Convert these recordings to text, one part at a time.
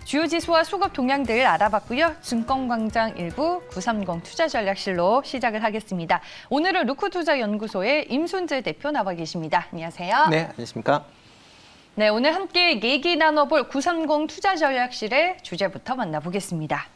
주요 지수와 수급 동향들 알아봤고요. 증권광장 1부 930 투자전략실로 시작을 하겠습니다. 오늘은 루크투자연구소의 임순재 대표 나와 계십니다. 안녕하세요. 네, 안녕하십니까. 네, 오늘 함께 얘기 나눠볼 930 투자전략실의 주제부터 만나보겠습니다.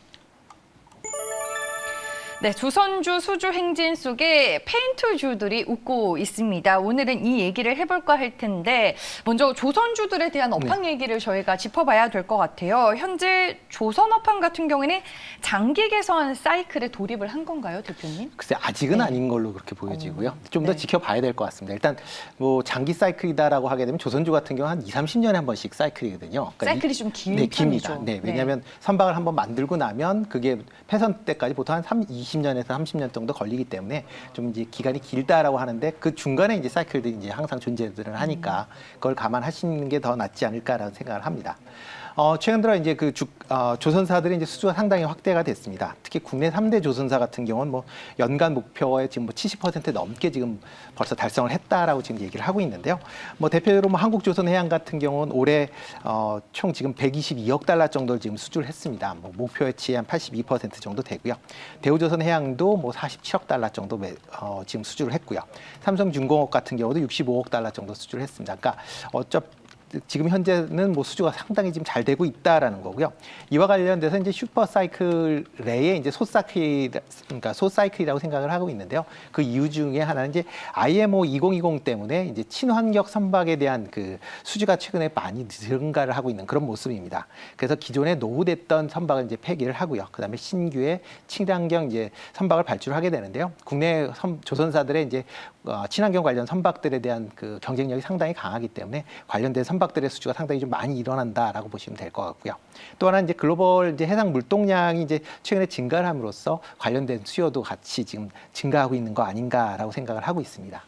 네, 조선주 수주 행진 속에 페인트주들이 웃고 있습니다. 오늘은 이 얘기를 해볼까 할 텐데 먼저 조선주들에 대한 업황 얘기를 저희가 짚어봐야 될 것 같아요. 현재 조선업황 같은 경우에는 장기 개선 사이클에 돌입을 한 건가요, 대표님? 글쎄 아직은 아닌 걸로 그렇게 보여지고요. 좀 더 지켜봐야 될 것 같습니다. 일단 뭐 장기 사이클이다라고 하게 되면 조선주 같은 경우 한 2, 30년에 한 번씩 사이클이거든요. 그러니까 사이클이 좀 긴 네, 편이죠. 깁니다. 네, 왜냐하면 선박을 한번 만들고 나면 그게 폐선 때까지 보통 한 20년에서 30년 정도 걸리기 때문에 좀 이제 기간이 길다라고 하는데 그 중간에 이제 사이클들이 이제 항상 존재들을 하니까 그걸 감안하시는 게 더 낫지 않을까라는 생각을 합니다. 최근 들어 이제 조선사들의 이제 수주가 상당히 확대가 됐습니다. 특히 국내 3대 조선사 같은 경우는 뭐 연간 목표에 지금 뭐 70% 넘게 지금 벌써 달성을 했다라고 지금 얘기를 하고 있는데요. 뭐 대표적으로 뭐 한국조선해양 같은 경우는 올해 총 지금 122억 달러 정도를 지금 수주를 했습니다. 뭐 목표치의 한 82% 정도 되고요. 대우조선해양도 뭐 47억 달러 정도 지금 수주를 했고요. 삼성중공업 같은 경우도 65억 달러 정도 수주를 했습니다. 그러니까 지금 현재는 뭐 수주가 상당히 지금 잘 되고 있다라는 거고요. 이와 관련돼서 이제 슈퍼 사이클 내에 이제 그러니까 소사이클이라고 생각을 하고 있는데요. 그 이유 중에 하나는 이제 IMO 2020 때문에 이제 친환경 선박에 대한 그 수주가 최근에 많이 증가를 하고 있는 그런 모습입니다. 그래서 기존에 노후됐던 선박을 이제 폐기를 하고요. 그다음에 신규의 친환경 이제 선박을 발주하게 되는데요. 국내 조선사들의 이제 친환경 관련 선박들에 대한 그 경쟁력이 상당히 강하기 때문에 관련된 선박들의 수주가 상당히 좀 많이 일어난다라고 보시면 될 것 같고요. 또 하나 이제 글로벌 이제 해상 물동량이 이제 최근에 증가를 함으로써 관련된 수요도 같이 지금 증가하고 있는 거 아닌가라고 생각을 하고 있습니다.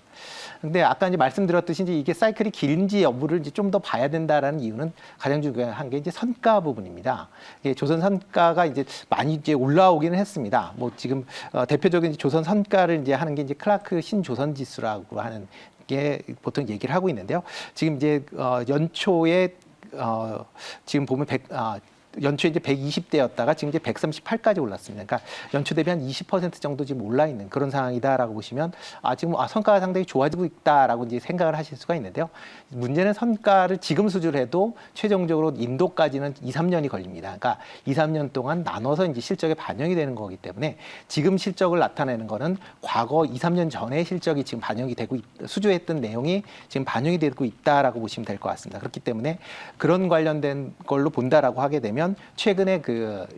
근데 아까 이제 말씀드렸듯이 이제 이게 사이클이 긴지 여부를 이제 좀 더 봐야 된다라는 이유는 가장 중요한 게 이제 선가 부분입니다. 이게 조선 선가가 이제 많이 이제 올라오기는 했습니다. 뭐 지금 대표적인 조선 선가를 이제 하는 게 이제 클라크 신조선 지수라고 하는 게 보통 얘기를 하고 있는데요. 지금 이제 연초에 지금 보면 연초에 이제 120대였다가 지금 이제 138까지 올랐습니다. 그러니까 연초 대비 한 20% 정도 지금 올라 있는 그런 상황이다라고 보시면 지금 성과가 상당히 좋아지고 있다라고 이제 생각을 하실 수가 있는데요. 문제는 성과를 지금 수주를 해도 최종적으로 인도까지는 2, 3년이 걸립니다. 그러니까 2, 3년 동안 나눠서 이제 실적에 반영이 되는 거기 때문에 지금 실적을 나타내는 거는 과거 2, 3년 전의 실적이 지금 반영이 되고 수주했던 내용이 지금 반영이 되고 있다라고 보시면 될 것 같습니다. 그렇기 때문에 그런 관련된 걸로 본다라고 하게 되면 최근에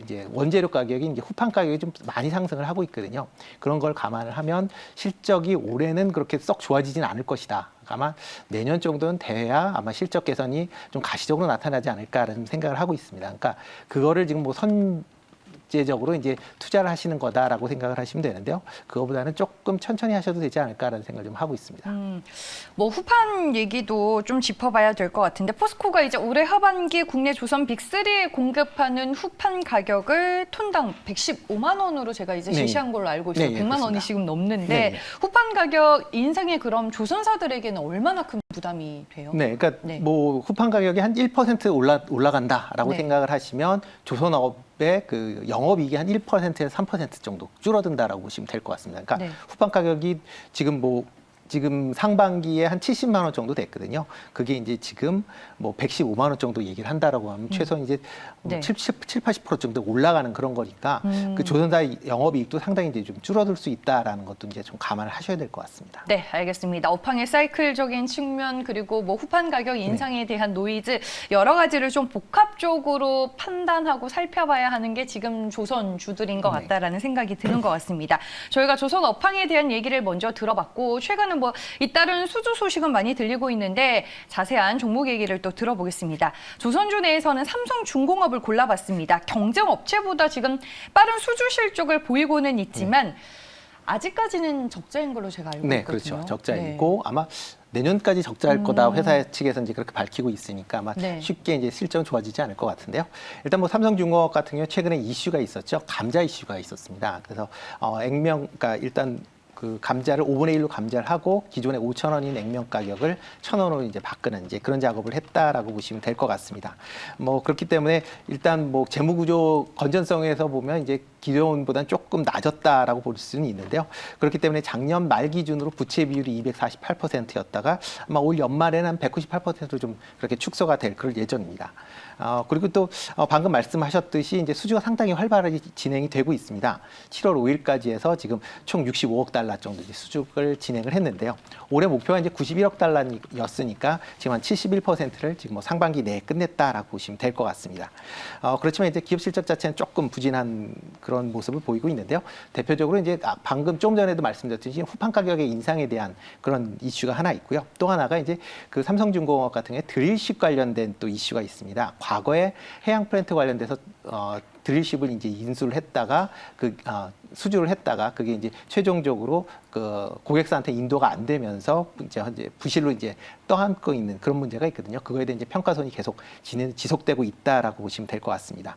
이제 원재료 가격이 이제 후판 가격이 좀 많이 상승을 하고 있거든요. 그런 걸 감안을 하면 실적이 올해는 그렇게 썩 좋아지진 않을 것이다. 아마 내년 정도는 돼야 아마 실적 개선이 좀 가시적으로 나타나지 않을까라는 생각을 하고 있습니다. 그러니까 그거를 지금 뭐 선제적으로 이제 투자를 하시는 거다라고 생각을 하시면 되는데요. 그거보다는 조금 천천히 하셔도 되지 않을까라는 생각을 좀 하고 있습니다. 뭐 후판 얘기도 좀 짚어봐야 될 것 같은데 포스코가 이제 올해 하반기 국내 조선 빅3에 공급하는 후판 가격을 톤당 115만 원으로 제가 이제 제시한 걸로 알고 있어요. 100만 원이 지금 넘는데 후판 가격 인상이 그럼 조선사들에게는 얼마나 큰 부담이 돼요? 네, 그러니까 뭐 후판 가격이 한 1% 올라간다라고 생각을 하시면 조선업의 그 영업이익이 한 1%에서 3% 정도 줄어든다라고 보시면 될 것 같습니다. 그러니까 후판 가격이 지금 상반기에 한 70만 원 정도 됐거든요. 그게 이제 지금 뭐 115만 원 정도 얘기를 한다라고 하면 최소한 이제 80% 정도 올라가는 그런 거니까 그 조선사의 영업이익도 상당히 이제 좀 줄어들 수 있다라는 것도 이제 좀 감안을 하셔야 될 것 같습니다. 네, 알겠습니다. 업황의 사이클적인 측면 그리고 뭐 후판 가격 인상에 대한 노이즈 여러 가지를 좀 복합적으로 판단하고 살펴봐야 하는 게 지금 조선주들인 것 같다라는 생각이 드는 것 같습니다. 저희가 조선 업황에 대한 얘기를 먼저 들어봤고 최근은 뭐 잇따른 수주 소식은 많이 들리고 있는데 자세한 종목 얘기를 또 들어보겠습니다. 조선주 내에서는 삼성중공업을 골라봤습니다. 경쟁업체보다 지금 빠른 수주 실적을 보이고는 있지만 아직까지는 적자인 걸로 제가 알고 있거든요. 네, 그렇죠. 적자이고 아마 내년까지 적자할 거다 회사 측에서 이제 그렇게 밝히고 있으니까 아마 쉽게 이제 실적은 좋아지지 않을 것 같은데요. 일단 뭐 삼성중공업 같은 경우 최근에 이슈가 있었죠. 감자 이슈가 있었습니다. 그래서 그러니까 일단 그 감자를 5분의 1로 감자를 하고 기존의 5,000원인 냉면 가격을 1,000원으로 이제 바꾸는 이제 그런 작업을 했다라고 보시면 될 것 같습니다. 뭐 그렇기 때문에 일단 뭐 재무구조 건전성에서 보면 이제 기존보다는 조금 낮았다라고 볼 수는 있는데요. 그렇기 때문에 작년 말 기준으로 부채 비율이 248%였다가 아마 올 연말에는 한 198%로 좀 그렇게 축소가 될 그럴 예정입니다. 그리고 또 방금 말씀하셨듯이 이제 수주가 상당히 활발하게 진행이 되고 있습니다. 7월 5일까지 해서 지금 총 65억 달러 정도 이제 수주를 진행을 했는데요. 올해 목표가 이제 91억 달러였으니까 지금 한 71%를 지금 뭐 상반기 내에 끝냈다라고 보시면 될 것 같습니다. 그렇지만 이제 기업 실적 자체는 조금 부진한 그런 모습을 보이고 있는데요. 대표적으로 이제 방금 좀 전에도 말씀드렸듯이 후판 가격의 인상에 대한 그런 이슈가 하나 있고요. 또 하나가 이제 그 삼성중공업 같은 경우에 드릴십 관련된 또 이슈가 있습니다. 과거에 해양 플랜트 관련돼서 드릴십을 이제 인수를 했다가 수주를 했다가 그게 이제 최종적으로 그 고객사한테 인도가 안 되면서 이제 부실로 이제 떠안고 있는 그런 문제가 있거든요. 그거에 대한 이제 평가손이 계속 지속되고 있다라고 보시면 될 것 같습니다.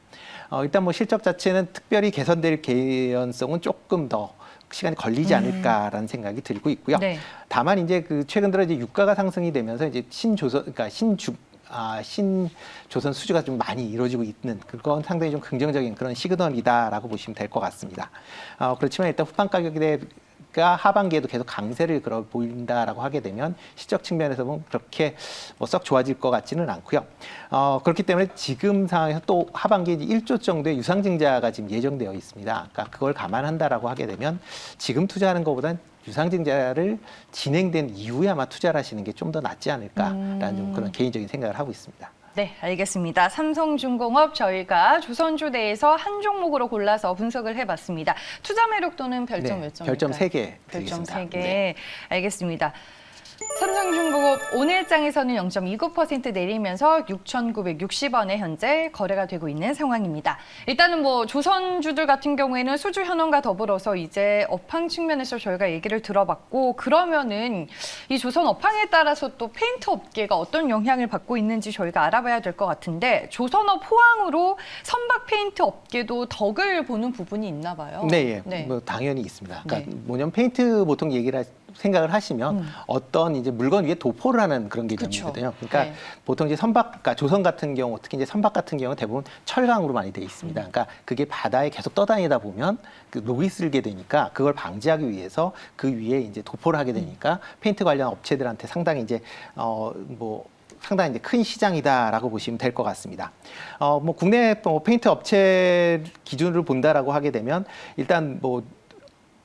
일단 뭐 실적 자체는 특별히 개선될 개연성은 조금 더 시간이 걸리지 않을까라는 생각이 들고 있고요. 네. 다만 이제 그 최근 들어 이제 유가가 상승이 되면서 이제 신조선 수주가 좀 많이 이루어지고 있는 그건 상당히 좀 긍정적인 그런 시그널이다라고 보시면 될 것 같습니다. 그렇지만 일단 후반 가격에 하반기에도 계속 강세를 보인다라고 하게 되면 실적 측면에서 보면 그렇게 뭐 썩 좋아질 것 같지는 않고요. 그렇기 때문에 지금 상황에서 또 하반기에 1조 정도의 유상증자가 지금 예정되어 있습니다. 그러니까 그걸 감안한다라고 하게 되면 지금 투자하는 것보다는 유상증자를 진행된 이후에 아마 투자를 하시는 게 좀 더 낫지 않을까라는 좀 그런 개인적인 생각을 하고 있습니다. 네, 알겠습니다. 삼성중공업 저희가 조선주 내에서 한 종목으로 골라서 분석을 해봤습니다. 투자 매력도는 별점 몇 점일까요? 별점 3개 별점 드리겠습니다. 3개. 네. 알겠습니다. 삼성중공업 오늘장에서는 0.29% 내리면서 6,960원에 현재 거래가 되고 있는 상황입니다. 일단은 뭐 조선주들 같은 경우에는 수주 현황과 더불어서 이제 업황 측면에서 저희가 얘기를 들어봤고, 그러면은 이 조선 업황에 따라서 또 페인트 업계가 어떤 영향을 받고 있는지 저희가 알아봐야 될 것 같은데, 조선업 호황으로 선박 페인트 업계도 덕을 보는 부분이 있나 봐요. 네, 네. 뭐 당연히 있습니다. 그러니까 네. 뭐냐면 페인트 보통 생각을 하시면 어떤 이제 물건 위에 도포를 하는 그런 개념이거든요. 그러니까 네. 보통 이제 그러니까 조선 같은 경우, 특히 이제 선박 같은 경우 대부분 철강으로 많이 되어 있습니다. 그러니까 그게 바다에 계속 떠다니다 보면 그 녹이 슬게 되니까 그걸 방지하기 위해서 그 위에 이제 도포를 하게 되니까 페인트 관련 업체들한테 상당히 이제 상당히 이제 큰 시장이다라고 보시면 될 것 같습니다. 뭐 국내 뭐 페인트 업체 기준으로 본다라고 하게 되면 일단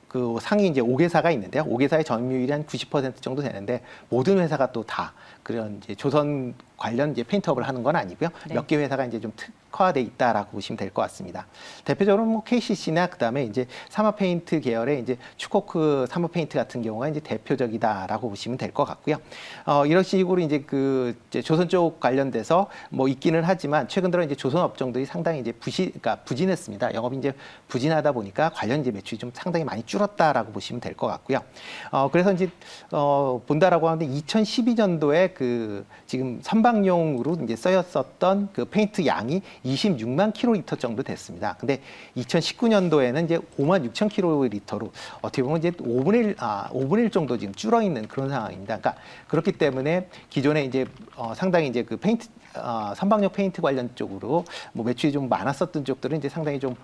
그 상위 이제 5개사가 있는데요. 5개사의 점유율이 한 90% 정도 되는데 모든 회사가 또 다 그런 이제 조선 관련 이제 페인트업을 하는 건 아니고요. 네. 몇 개 회사가 이제 좀 특화돼 있다라고 보시면 될 것 같습니다. 대표적으로 뭐 KCC나 그다음에 이제 사마 페인트 계열의 이제 추코크 사마 페인트 같은 경우가 이제 대표적이다라고 보시면 될 것 같고요. 이런 식으로 이제 이제 조선 쪽 관련돼서 뭐 있기는 하지만 최근 들어 이제 조선 업종들이 상당히 이제 그러니까 부진했습니다. 영업이 이제 부진하다 보니까 관련 이제 매출이 좀 상당히 많이 줄었다라고 보시면 될 것 같고요. 그래서 이제 본다라고 하는데 2012년도에 그 지금 선박용으로 이제 쓰였었던 그 페인트 양이 26만 킬로리터 정도 됐습니다. 근데 2019년도에는 이제 5만 6천 킬로리터로 어떻게 보면 이제 5분의 1 정도 지금 줄어 있는 그런 상황입니다. 그러니까 그렇기 때문에 기존에 이제 상당히 이제 그 페인트 선박용 페인트 관련 쪽으로 뭐 매출이 좀 많았었던 쪽들은 이제 상당히 좀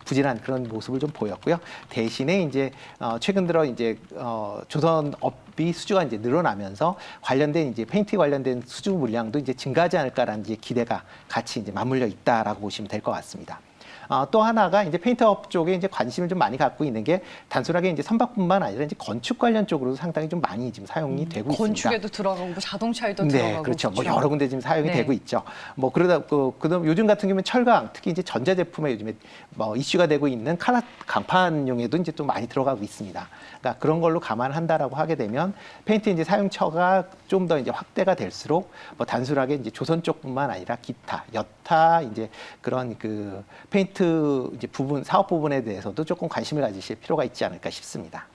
부진한 그런 모습을 좀 보였고요. 대신에 이제 최근 들어 이제 조선업이 수주가 이제 늘어나면서 관련된 이제 페인트 관련된 수주 물량도 이제 증가하지 않을까라는 이제 기대가 같이 이제 맞물려 있다라고 보시면 될 것 같습니다. 또 하나가 이제 페인트업 쪽에 이제 관심을 좀 많이 갖고 있는 게 단순하게 이제 선박뿐만 아니라 이제 건축 관련 쪽으로도 상당히 좀 많이 지금 사용이 되고 있습니다. 건축에도 들어가고 뭐 자동차에도 네, 들어가고. 그렇죠. 뭐 여러 군데 지금 사용이 네. 되고 있죠. 뭐 그러다 그다음 요즘 같은 경우는 철강, 특히 이제 전자 제품에 요즘에 뭐 이슈가 되고 있는 강판용에도 이제 좀 많이 들어가고 있습니다. 그러니까 그런 걸로 감안한다라고 하게 되면 페인트 이제 사용처가 좀 더 이제 확대가 될수록 뭐 단순하게 이제 조선 쪽뿐만 아니라 기타, 여타 이제 그런 그 페인트 이제 사업 부분에 대해서도 조금 관심을 가지실 필요가 있지 않을까 싶습니다.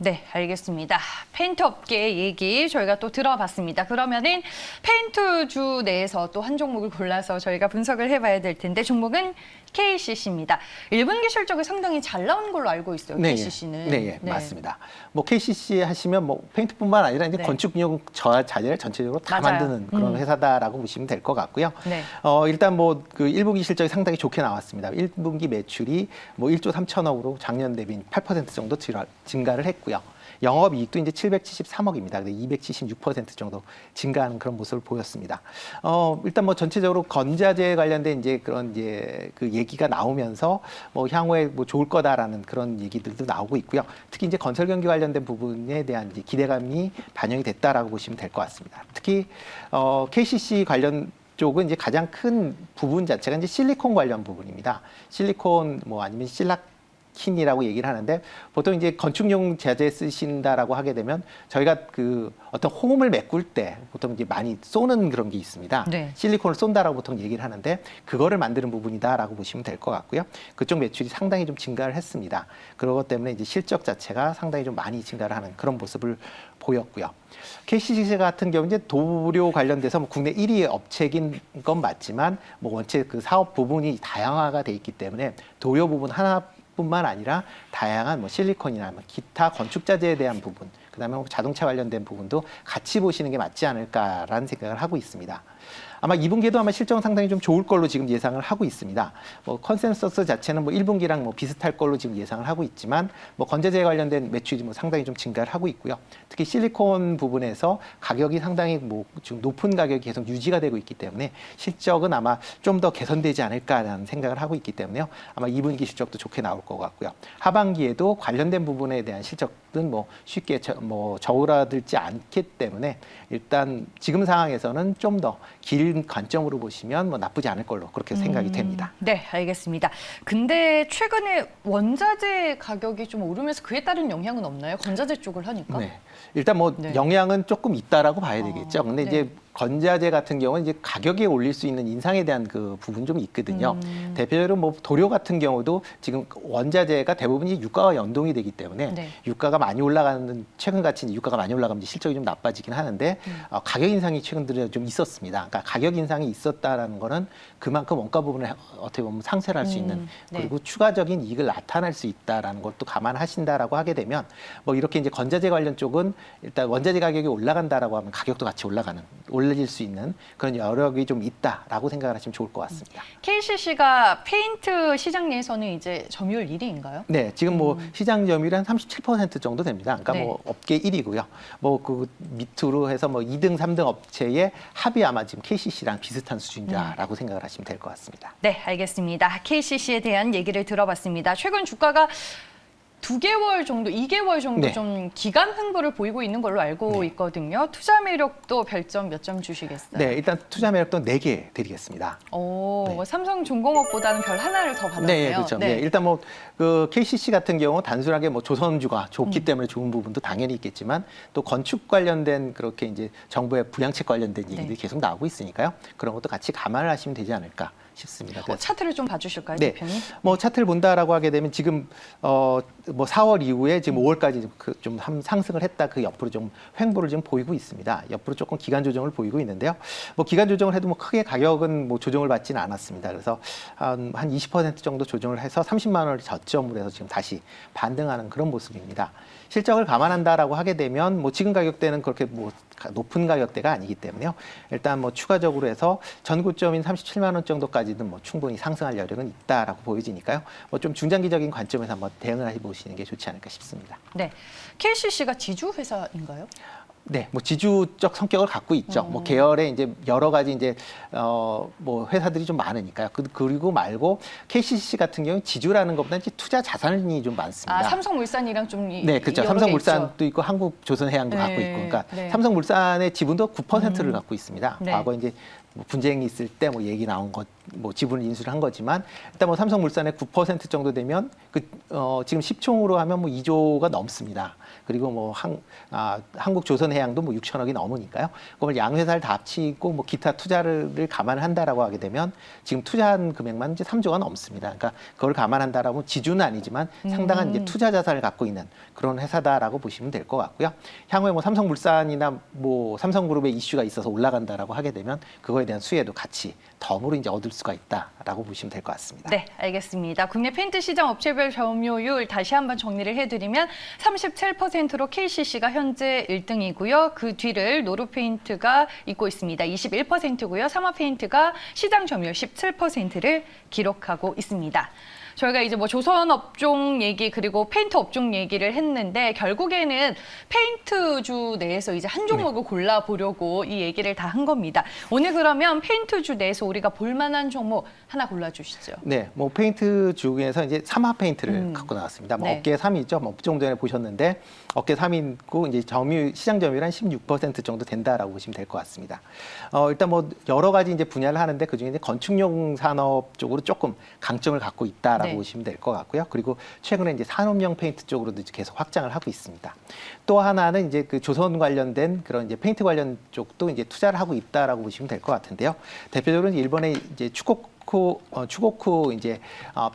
네, 알겠습니다. 페인트 업계의 얘기 저희가 또 들어봤습니다. 그러면은 페인트주 내에서 또 한 종목을 골라서 저희가 분석을 해봐야 될 텐데 종목은 KCC입니다. 1분기 실적이 상당히 잘 나온 걸로 알고 있어요. 네, KCC는. 네, 맞습니다. 뭐 KCC 하시면 뭐 페인트뿐만 아니라 이제 네. 건축용 자재를 전체적으로 다 맞아요. 만드는 그런 회사다라고 보시면 될 것 같고요. 네. 일단 뭐 그 1분기 실적이 상당히 좋게 나왔습니다. 1분기 매출이 뭐 1조 3천억으로 작년 대비 8% 정도 증가를 했고요. 영업이익도 이제 773억입니다. 근데 276% 정도 증가하는 그런 모습을 보였습니다. 일단 뭐 전체적으로 건자재 관련된 이제 그런 이제 그 얘기가 나오면서 뭐 향후에 뭐 좋을 거다라는 그런 얘기들도 나오고 있고요. 특히 이제 건설 경기 관련된 부분에 대한 이제 기대감이 반영이 됐다라고 보시면 될 것 같습니다. 특히 KCC 관련 쪽은 이제 가장 큰 부분 자체가 이제 실리콘 관련 부분입니다. 실리콘 뭐 아니면 실라킨이라고 얘기를 하는데 보통 이제 건축용 자재 쓰신다라고 하게 되면 저희가 그 어떤 홈을 메꿀 때 보통 이제 많이 쏘는 그런 게 있습니다. 네. 실리콘을 쏜다라고 보통 얘기를 하는데 그거를 만드는 부분이다라고 보시면 될 것 같고요. 그쪽 매출이 상당히 좀 증가를 했습니다. 그것 때문에 이제 실적 자체가 상당히 좀 많이 증가를 하는 그런 모습을 보였고요. KCC 같은 경우 이제 도료 관련돼서 뭐 국내 1위 업체긴 건 맞지만 뭐 원체 그 사업 부분이 다양화가 돼 있기 때문에 도료 부분 하나뿐만 아니라 다양한 뭐 실리콘이나 뭐 기타 건축 자재에 대한 부분, 그다음에 뭐 자동차 관련된 부분도 같이 보시는 게 맞지 않을까라는 생각을 하고 있습니다. 아마 2분기에도 아마 실적은 상당히 좀 좋을 걸로 지금 예상을 하고 있습니다. 뭐 컨센서스 자체는 뭐 1분기랑 뭐 비슷할 걸로 지금 예상을 하고 있지만 뭐 건자재 관련된 매출이 뭐 상당히 좀 증가를 하고 있고요. 특히 실리콘 부분에서 가격이 상당히 뭐 지금 높은 가격이 계속 유지가 되고 있기 때문에 실적은 아마 좀 더 개선되지 않을까라는 생각을 하고 있기 때문에요. 아마 2분기 실적도 좋게 나올 것 같고요. 하반기에도 관련된 부분에 대한 실적은 뭐 쉽게 저울아들지 않기 때문에 일단 지금 상황에서는 좀 더 긴 관점으로 보시면 뭐 나쁘지 않을 걸로 그렇게 생각이 됩니다. 네, 알겠습니다. 근데 최근에 원자재 가격이 좀 오르면서 그에 따른 영향은 없나요? 건자재 쪽을 하니까? 네. 일단 뭐 네. 영향은 조금 있다라고 봐야 되겠죠. 근데 네. 이제 건자재 같은 경우는 이제 가격에 올릴 수 있는 인상에 대한 그 부분 좀 있거든요. 대표적으로 뭐 도료 같은 경우도 지금 원자재가 대부분이 유가와 연동이 되기 때문에 네. 유가가 많이 올라가는 최근 같이 유가가 많이 올라가면 실적이 좀 나빠지긴 하는데 가격 인상이 최근 들어 좀 있었습니다. 그러니까 가격 인상이 있었다라는 거는 그만큼 원가 부분을 어떻게 보면 상쇄를 할 수 있는 네. 그리고 추가적인 이익을 나타낼 수 있다라는 것도 감안하신다라고 하게 되면 뭐 이렇게 이제 건자재 관련 쪽은 일단 원자재 가격이 올라간다라고 하면 가격도 같이 올릴 수 있는 그런 여력이 좀 있다라고 생각을 하시면 좋을 것 같습니다. KCC가 페인트 시장 내에서는 이제 점유율 1위인가요? 네, 지금 뭐 시장 점유율이 한 37% 정도 됩니다. 그러니까 네. 뭐 업계 1위고요. 뭐 그 밑으로 해서 뭐 2등, 3등 업체의 합이 아마 지금 KCC랑 비슷한 수준이다라고 생각을 하시면 될 것 같습니다. 네, 알겠습니다. KCC에 대한 얘기를 들어봤습니다. 최근 주가가 2개월 정도, 2개월 정도 네. 좀 기간 흥부를 보이고 있는 걸로 알고 네. 있거든요. 투자 매력도 별점 몇 점 주시겠어요? 네, 일단 투자 매력도 4개 드리겠습니다. 오, 네. 삼성중공업보다는 별 하나를 더 받았네요. 네, 그렇죠. 네. 일단 뭐 그 KCC 같은 경우 단순하게 뭐 조선주가 좋기 때문에 좋은 부분도 당연히 있겠지만 또 건축 관련된 그렇게 이제 정부의 부양책 관련된 얘기들이 네. 계속 나오고 있으니까요. 그런 것도 같이 감안을 하시면 되지 않을까 싶습니다. 그래서 차트를 좀 봐주실까요, 네. 대표님? 뭐 차트를 본다라고 하게 되면 지금 뭐 4월 이후에 지금 5월까지 좀 상승을 했다 그 옆으로 좀 횡보를 좀 보이고 있습니다. 옆으로 조금 기간 조정을 보이고 있는데요. 뭐 기간 조정을 해도 뭐 크게 가격은 뭐 조정을 받지는 않았습니다. 그래서 한 20% 정도 조정을 해서 30만 원을 저점으로 해서 지금 다시 반등하는 그런 모습입니다. 실적을 감안한다라고 하게 되면 뭐 지금 가격대는 그렇게 뭐 높은 가격대가 아니기 때문에요. 일단 뭐 추가적으로 해서 전고점인 37만 원 정도까지는 뭐 충분히 상승할 여력은 있다라고 보여지니까요. 뭐 좀 중장기적인 관점에서 한번 대응을 해보시는 게 좋지 않을까 싶습니다. 네, KCC가 지주 회사인가요? 네, 뭐 지주적 성격을 갖고 있죠. 뭐 계열에 이제 여러 가지 이제 뭐 회사들이 좀 많으니까요. 그리고 말고 KCC 같은 경우는 지주라는 것보다 이제 투자 자산이 좀 많습니다. 아, 삼성물산이랑 좀 네, 그렇죠. 여러 개 삼성물산도 있죠. 있고 한국조선해양도 네, 갖고 있고, 그러니까 네. 삼성물산의 지분도 9%를 갖고 있습니다. 네. 과거 이제 뭐 분쟁이 있을 때 뭐 얘기 나온 것, 뭐 지분을 인수를 한 거지만 일단 뭐 삼성물산의 9% 정도 되면 지금 10총으로 하면 뭐 2조가 넘습니다. 그리고 뭐 한국조선해양도 뭐 6천억이 넘으니까요. 그걸 양회사를 다 합치고 뭐 기타 투자를 감안을 한다라고 하게 되면 지금 투자한 금액만 이제 3조가 넘습니다. 그러니까 그걸 감안한다라고 지주는 아니지만 상당한 이제 투자 자산을 갖고 있는 그런 회사다라고 보시면 될 것 같고요. 향후에 뭐 삼성물산이나 뭐 삼성그룹의 이슈가 있어서 올라간다라고 하게 되면 그거에 대한 수혜도 같이 덤으로 이제 얻을 수가 있다라고 보시면 될 것 같습니다. 네, 알겠습니다. 국내 페인트 시장 업체별 점유율 다시 한번 정리를 해드리면 37%로 KCC가 현재 1등이고요. 그 뒤를 노루페인트가 잇고 있습니다. 21%고요. 삼화페인트가 시장 점유율 17%를 기록하고 있습니다. 저희가 이제 뭐 조선 업종 얘기 그리고 페인트 업종 얘기를 했는데 결국에는 페인트주 내에서 이제 한 종목을 골라보려고 이 얘기를 다 한 겁니다. 오늘 그러면 페인트주 내에서 우리가 볼만한 종목 하나 골라주시죠. 네, 뭐 페인트 중에서 이제 삼화 페인트를 갖고 나왔습니다. 뭐 네. 업계 3위죠. 뭐 좀 전에 보셨는데 업계 3위고 이제 시장 점유율 한 16% 정도 된다라고 보시면 될 것 같습니다. 일단 뭐 여러 가지 이제 분야를 하는데 그중에 이제 건축용 산업 쪽으로 조금 강점을 갖고 있다라고 네. 보시면 될 것 같고요. 그리고 최근에 이제 산업용 페인트 쪽으로도 계속 확장을 하고 있습니다. 또 하나는 이제 그 조선 관련된 그런 이제 페인트 관련 쪽도 이제 투자를 하고 있다라고 보시면 될 것 같은데요. 대표적으로 일본의 이제 추고쿠 이제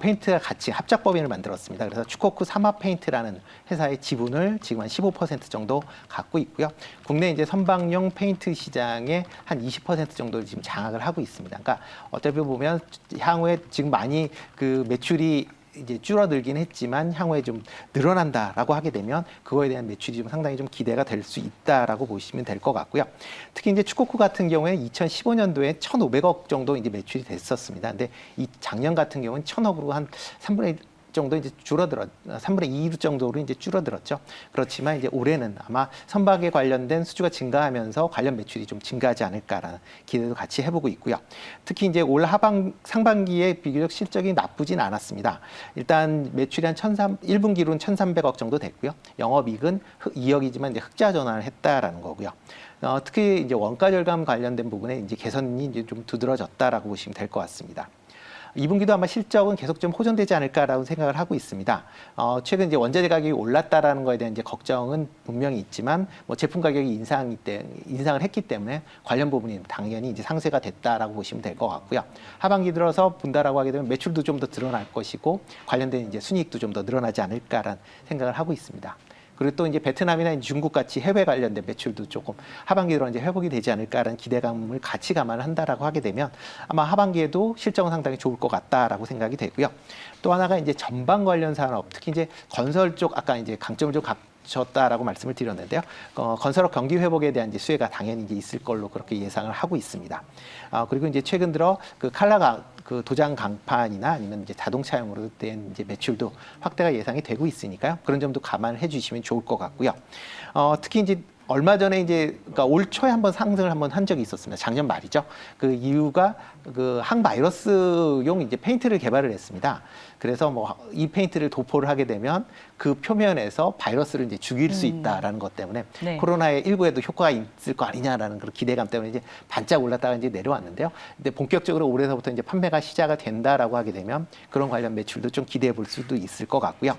페인트가 같이 합작법인을 만들었습니다. 그래서 추고쿠 삼화 페인트라는 회사의 지분을 지금 한 15% 정도 갖고 있고요. 국내 이제 선박용 페인트 시장의 한 20% 정도를 지금 장악을 하고 있습니다. 그러니까 어차피 보면 향후에 지금 많이 그 매출이 이제 줄어들긴 했지만 향후에 좀 늘어난다라고 하게 되면 그거에 대한 매출이 좀 상당히 좀 기대가 될 수 있다라고 보시면 될 것 같고요. 특히 이제 추코쿠 같은 경우에 2015년도에 1,500억 정도 이제 매출이 됐었습니다. 근데 이 작년 같은 경우는 1,000억으로 한 3분의 1 정도 이제 3분의 2 정도로 이제 줄어들었죠. 그렇지만 이제 올해는 아마 선박에 관련된 수주가 증가하면서 관련 매출이 좀 증가하지 않을까라는 기대도 같이 해보고 있고요. 특히 이제 올 상반기에 비교적 실적이 나쁘진 않았습니다. 일단 매출이 한 1분기로는 1,300억 정도 됐고요. 영업이익은 2억이지만 이제 흑자 전환을 했다라는 거고요. 특히 이제 원가 절감 관련된 부분에 이제 개선이 이제 좀 두드러졌다라고 보시면 될 것 같습니다. 2분기도 아마 실적은 계속 좀 호전되지 않을까라고 생각을 하고 있습니다. 최근 이제 원자재 가격이 올랐다라는 거에 대한 이제 걱정은 분명히 있지만 뭐 제품 가격이 인상을 했기 때문에 관련 부분이 당연히 이제 상쇄가 됐다라고 보시면 될 것 같고요. 하반기 들어서 본다라고 하게 되면 매출도 좀 더 늘어날 것이고 관련된 이제 순이익도 좀 더 늘어나지 않을까라는 생각을 하고 있습니다. 그리고 또 이제 베트남이나 중국 같이 해외 관련된 매출도 조금 하반기로 이제 회복이 되지 않을까라는 기대감을 같이 감안을 한다라고 하게 되면 아마 하반기에도 실적은 상당히 좋을 것 같다라고 생각이 되고요. 또 하나가 이제 전방 관련 산업, 특히 이제 건설 쪽 아까 이제 강점을 좀 졌다라고 말씀을 드렸는데요. 건설업 경기 회복에 대한 이제 수혜가 당연히 이제 있을 걸로 그렇게 예상을 하고 있습니다. 그리고 이제 최근 들어 그 그 도장 강판이나 아니면 이제 자동차용으로 된 이제 매출도 확대가 예상이 되고 있으니까요. 그런 점도 감안을 해주시면 좋을 것 같고요. 특히 이제 얼마 전에 이제 그러니까 올 초에 한번 상승을 한번 한 적이 있었습니다. 작년 말이죠. 그 이유가 그 항바이러스용 이제 페인트를 개발을 했습니다. 그래서 뭐 이 페인트를 도포를 하게 되면 그 표면에서 바이러스를 이제 죽일 수 있다라는 것 때문에 네. 코로나의 일부에도 효과가 있을 거 아니냐라는 그런 기대감 때문에 이제 반짝 올랐다가 이제 내려왔는데요. 근데 본격적으로 올해서부터 이제 판매가 시작이 된다라고 하게 되면 그런 관련 매출도 좀 기대해 볼 수도 있을 것 같고요.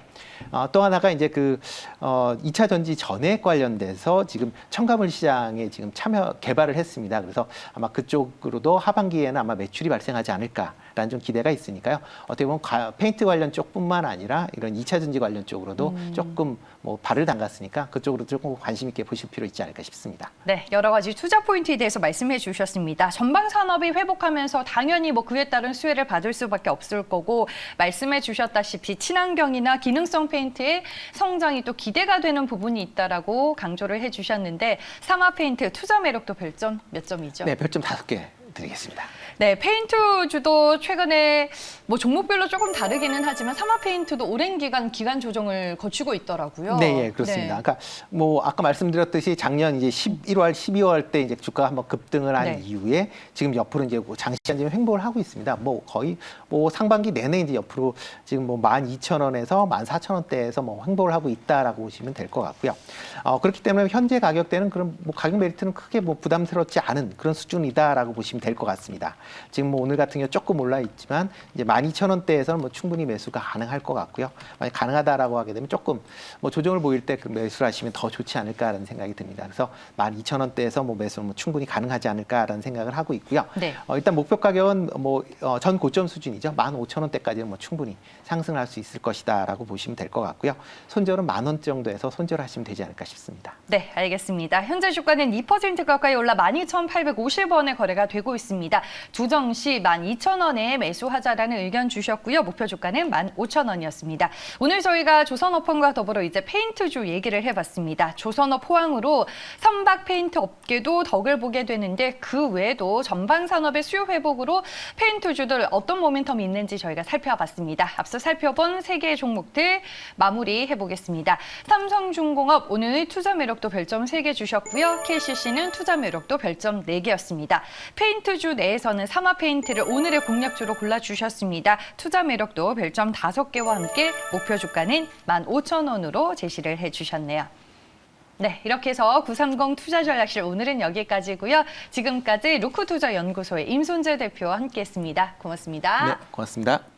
또 하나가 이제 그 2차 전지 전액 관련돼서 지금 첨가물 시장에 지금 개발을 했습니다. 그래서 아마 그쪽으로도 하반기에는 아마 매출이 발생하지 않을까라는 좀 기대가 있으니까요. 어떻게 보면 페인트 관련 쪽뿐만 아니라 이런 2차 전지 관련 쪽으로도 조금 뭐 발을 담갔으니까 그쪽으로 조금 관심 있게 보실 필요 있지 않을까 싶습니다. 네, 여러 가지 투자 포인트에 대해서 말씀해 주셨습니다. 전방 산업이 회복하면서 당연히 뭐 그에 따른 수혜를 받을 수밖에 없을 거고 말씀해 주셨다시피 친환경이나 기능성 페인트의 성장이 또 기대가 되는 부분이 있다라고 강조를 해주셨는데 삼화 페인트 투자 매력도 별점 몇 점이죠? 네, 별점 5개 드리겠습니다. 네, 페인트주도 최근에 뭐 종목별로 조금 다르기는 하지만 삼화 페인트도 오랜 기간 조정을 거치고 있더라고요. 네, 예, 그렇습니다. 네. 그러니까 뭐 아까 말씀드렸듯이 작년 이제 11월, 12월 때 이제 주가가 한번 급등을 한 네. 이후에 지금 옆으로 이제 뭐 장시간 지금 횡보를 하고 있습니다. 뭐 거의 뭐 상반기 내내 이제 옆으로 지금 뭐 12,000원에서 14,000원대에서 뭐 횡보를 하고 있다라고 보시면 될 것 같고요. 그렇기 때문에 현재 가격대는 그런 뭐 가격 메리트는 크게 뭐 부담스럽지 않은 그런 수준이다라고 보시면 될 것 같습니다. 지금 뭐 오늘 같은 경우 조금 올라 있지만 이제 12,000원대에서는 뭐 충분히 매수가 가능할 것 같고요. 만약 가능하다라고 하게 되면 조금 뭐 조정을 보일 때 그 매수를 하시면 더 좋지 않을까라는 생각이 듭니다. 그래서 12,000원대에서 뭐 매수는 뭐 충분히 가능하지 않을까라는 생각을 하고 있고요. 네. 일단 목표 가격은 뭐 전 고점 수준이죠. 15,000원대까지는 뭐 충분히 상승할 수 있을 것이다라고 보시면 될 것 같고요. 손절은 10,000원 정도에서 손절하시면 되지 않을까 싶습니다. 네, 알겠습니다. 현재 주가는 2% 가까이 올라 12,850원에 거래가 되고 있습니다. 조정 시 12,000원에 매수하자라는 의견 주셨고요. 목표 주가는 15,000원이었습니다. 오늘 저희가 조선업황과 더불어 이제 페인트주 얘기를 해봤습니다. 조선업 호황으로 선박 페인트 업계도 덕을 보게 되는데 그 외에도 전방 산업의 수요 회복으로 페인트주들 어떤 모멘텀이 있는지 저희가 살펴봤습니다. 앞서 살펴본 3개의 종목들 마무리해 보겠습니다. 삼성중공업 오늘 투자 매력도 별점 3개 주셨고요. KCC는 투자 매력도 별점 4개였습니다. 페인트주 내에서는 삼화 페인트를 오늘의 공략주로 골라주셨습니다. 투자 매력도 별점 5개와 함께 목표 주가는 15,000원으로 제시를 해주셨네요. 네, 이렇게 해서 930 투자전략실 오늘은 여기까지고요. 지금까지 루크투자연구소의 임손재 대표와 함께했습니다. 고맙습니다. 네, 고맙습니다.